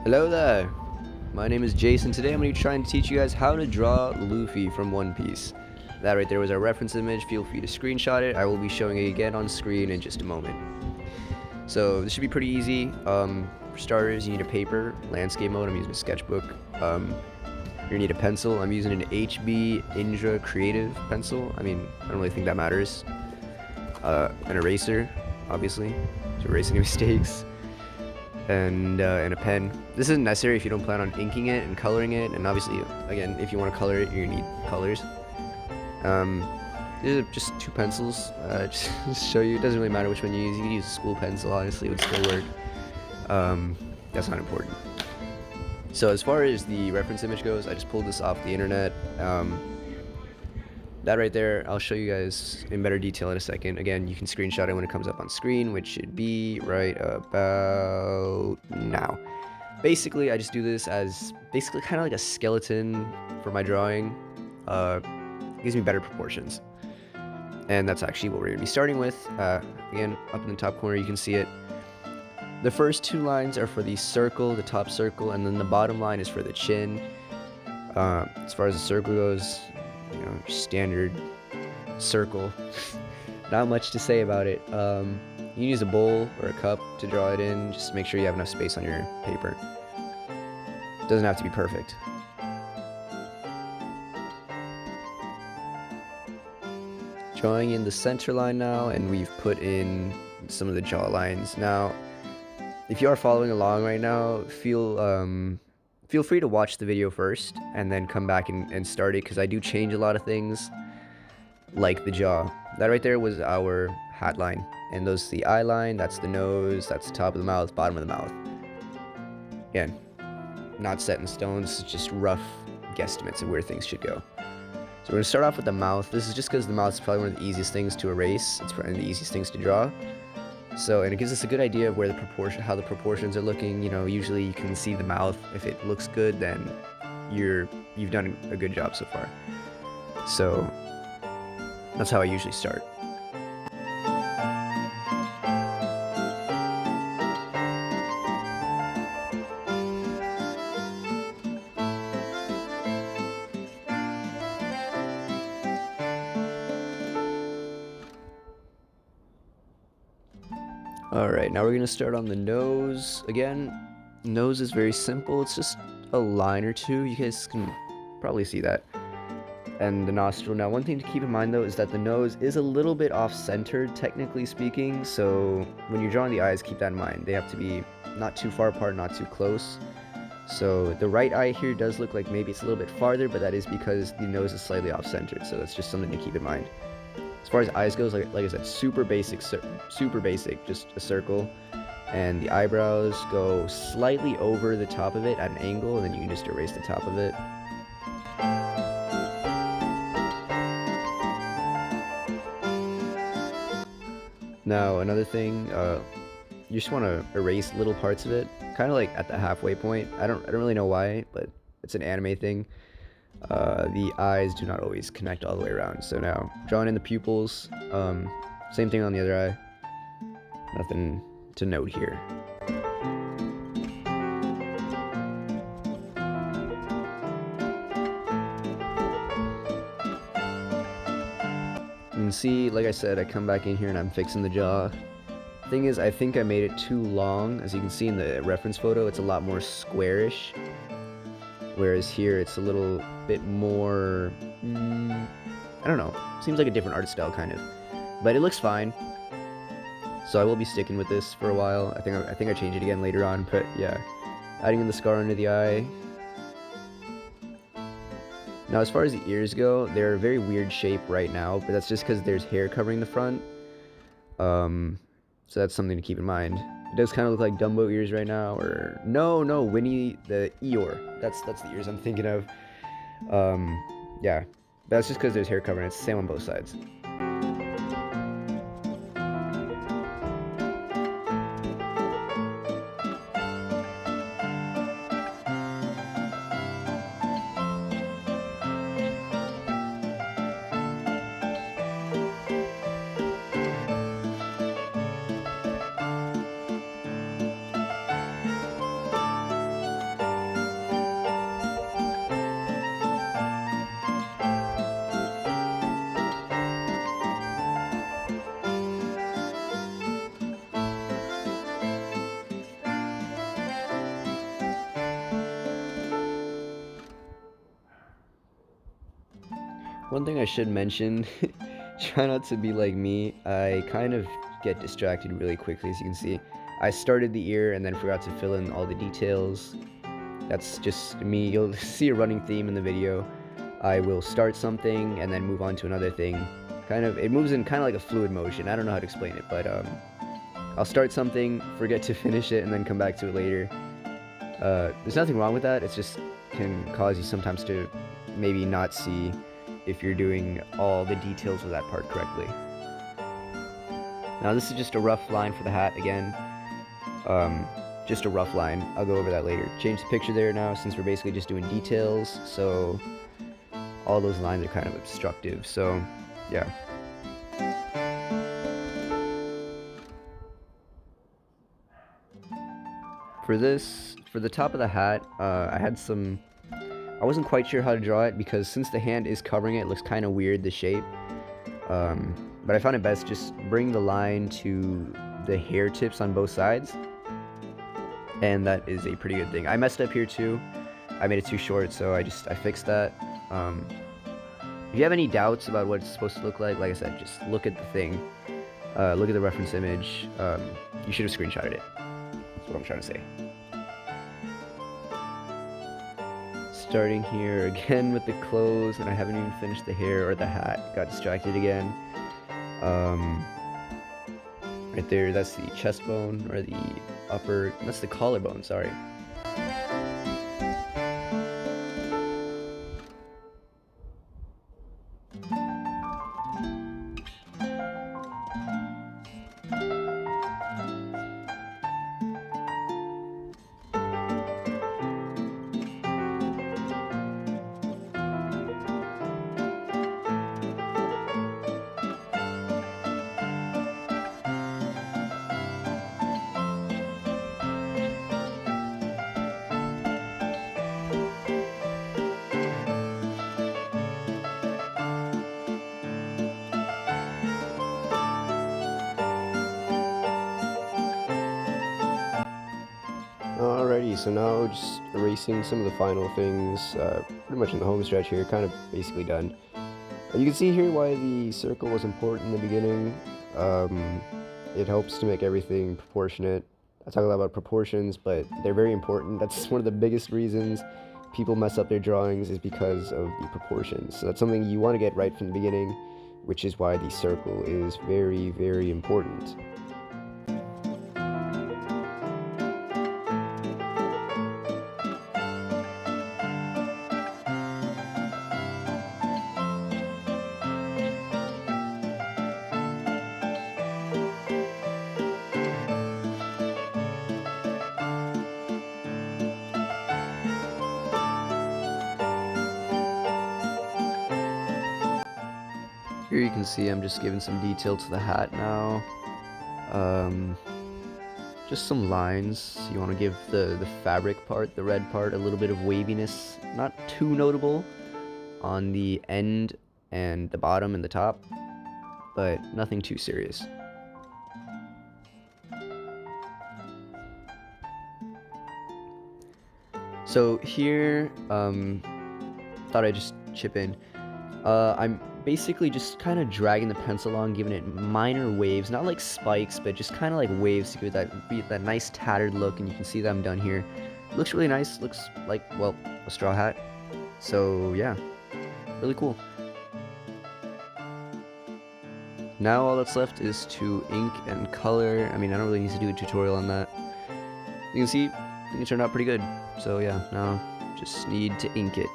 Hello there, my name is Jason. Today I'm going to be trying to teach you guys how to draw Luffy from One Piece. That right there was our reference image. Feel free to screenshot it. I will be showing it again on screen in just a moment. So this should be pretty easy. For starters, you need a paper, landscape mode. I'm using a sketchbook. You need a pencil. I'm using an HB Indra Creative pencil. I mean, I don't really think that matters. An eraser, obviously, to erase any mistakes. And a pen. This isn't necessary if you don't plan on inking it and coloring it, and obviously, again, if you want to color it, you're gonna need colors. These are just two pencils. Just to show you, it doesn't really matter which one you use. You can use a school pencil, honestly, it would still work. That's not important. So as far as the reference image goes, I just pulled this off the internet. That right there, I'll show you guys in better detail in a second. Again, you can screenshot it when it comes up on screen, which should be right about now. Basically, I just do this as basically kind of like a skeleton for my drawing. It gives me better proportions. And that's actually what we're going to be starting with. Again, up in the top corner, you can see it. The first two lines are for the circle, the top circle, and then the bottom line is for the chin. As far as the circle goes, you know, standard circle. Not much to say about it. You can use a bowl or a cup to draw it in. Just make sure you have enough space on your paper. It doesn't have to be perfect. Drawing in the center line now, and we've put in some of the jaw lines. Now, if you are following along right now, feel free to watch the video first and then come back and start it, because I do change a lot of things, like the jaw. That right there was our hat line, and those the eye line, that's the nose, that's the top of the mouth, bottom of the mouth. Again, not set in stone, this is just rough guesstimates of where things should go. So we're going to start off with the mouth. This is just because the mouth is probably one of the easiest things to erase. It's probably the easiest things to draw. So, and it gives us a good idea of where the how the proportions are looking. You know, usually you can see the mouth. If it looks good, then you've done a good job so far. So that's how I usually start. Alright, now we're going to start on the nose. Again, nose is very simple. It's just a line or two. You guys can probably see that. And the nostril. Now, one thing to keep in mind, though, is that the nose is a little bit off-centered, technically speaking. So when you're drawing the eyes, keep that in mind. They have to be not too far apart, not too close. So the right eye here does look like maybe it's a little bit farther, but that is because the nose is slightly off-centered. So that's just something to keep in mind. As far as eyes goes, like I said, super basic, just a circle. And the eyebrows go slightly over the top of it at an angle, and then you can just erase the top of it. Now, another thing, you just want to erase little parts of it, kind of like at the halfway point. I don't really know why, but it's an anime thing. The eyes do not always connect all the way around. So now, drawing in the pupils, same thing on the other eye. Nothing to note here. You can see, like I said, I come back in here and I'm fixing the jaw. Thing is, I think I made it too long. As you can see in the reference photo, it's a lot more squarish. Whereas here, it's a little bit more, I don't know, seems like a different art style, kind of. But it looks fine. So I will be sticking with this for a while. I think I change it again later on, but yeah. Adding in the scar under the eye. Now, as far as the ears go, they're a very weird shape right now, but that's just because there's hair covering the front. So that's something to keep in mind. It does kind of look like Dumbo ears right now, or no, Winnie the Eeyore. That's the ears I'm thinking of. Yeah, that's just because there's hair covering. It's the same on both sides. One thing I should mention, try not to be like me. I kind of get distracted really quickly, as you can see. I started the ear and then forgot to fill in all the details. That's just me. You'll see a running theme in the video. I will start something and then move on to another thing. It moves in kind of like a fluid motion. I don't know how to explain it, but I'll start something, forget to finish it, and then come back to it later. There's nothing wrong with that. It's just can cause you sometimes to maybe not see if you're doing all the details of that part correctly. Now this is just a rough line for the hat again. Just a rough line. I'll go over that later. Change the picture there now since we're basically just doing details, so all those lines are kind of obstructive, so yeah. For the top of the hat, I wasn't quite sure how to draw it because since the hand is covering it, it looks kind of weird, the shape. But I found it best just bring the line to the hair tips on both sides. And that is a pretty good thing. I messed up here too. I made it too short, so I fixed that. If you have any doubts about what it's supposed to look like I said, just look at the thing. Look at the reference image. You should have screenshotted it. That's what I'm trying to say. Starting here again with the clothes, and I haven't even finished the hair or the hat. Got distracted again. Right there, that's the chest bone, or the upper, that's the collarbone, sorry. Alrighty, so now just erasing some of the final things, pretty much in the home stretch here, kind of basically done. You can see here why the circle was important in the beginning. It helps to make everything proportionate. I talk a lot about proportions, but they're very important. That's one of the biggest reasons people mess up their drawings is because of the proportions. So that's something you want to get right from the beginning, which is why the circle is very, very important. Here you can see I'm just giving some detail to the hat now. Just some lines. You want to give the fabric part, the red part, a little bit of waviness. Not too notable on the end and the bottom and the top, but nothing too serious. So here, thought I'd just chip in. I'm basically just kind of dragging the pencil along, giving it minor waves, not like spikes, but just kind of like waves to give it that nice tattered look, and you can see that I'm done here. Looks really nice, looks like, well, a straw hat. So yeah, really cool. Now all that's left is to ink and color. I mean, I don't really need to do a tutorial on that. You can see, I think it turned out pretty good. So yeah, now just need to ink it.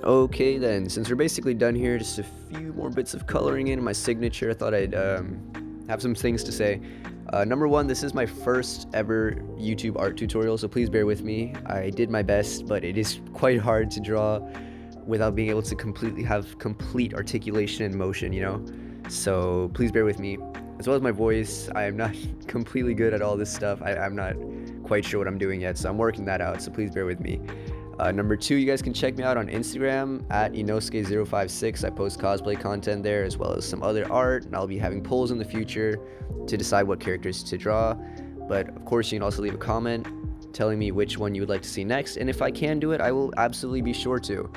Okay then, since we're basically done here, just a few more bits of coloring in my signature. I thought I'd have some things to say. Number one, this is my first ever YouTube art tutorial, so please bear with me. I did my best, but it is quite hard to draw without being able to have complete articulation and motion, you know? So please bear with me. As well as my voice, I am not completely good at all this stuff. I'm not quite sure what I'm doing yet, so I'm working that out, so please bear with me. Number two, you guys can check me out on Instagram at inosuke056. I post cosplay content there as well as some other art, and I'll be having polls in the future to decide what characters to draw. But of course, you can also leave a comment telling me which one you would like to see next, and if I can do it, I will absolutely be sure to.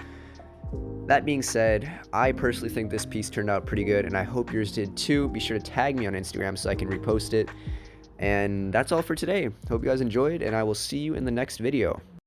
That being said, I personally think this piece turned out pretty good, and I hope yours did too. Be sure to tag me on Instagram so I can repost it. And that's all for today. Hope you guys enjoyed, and I will see you in the next video.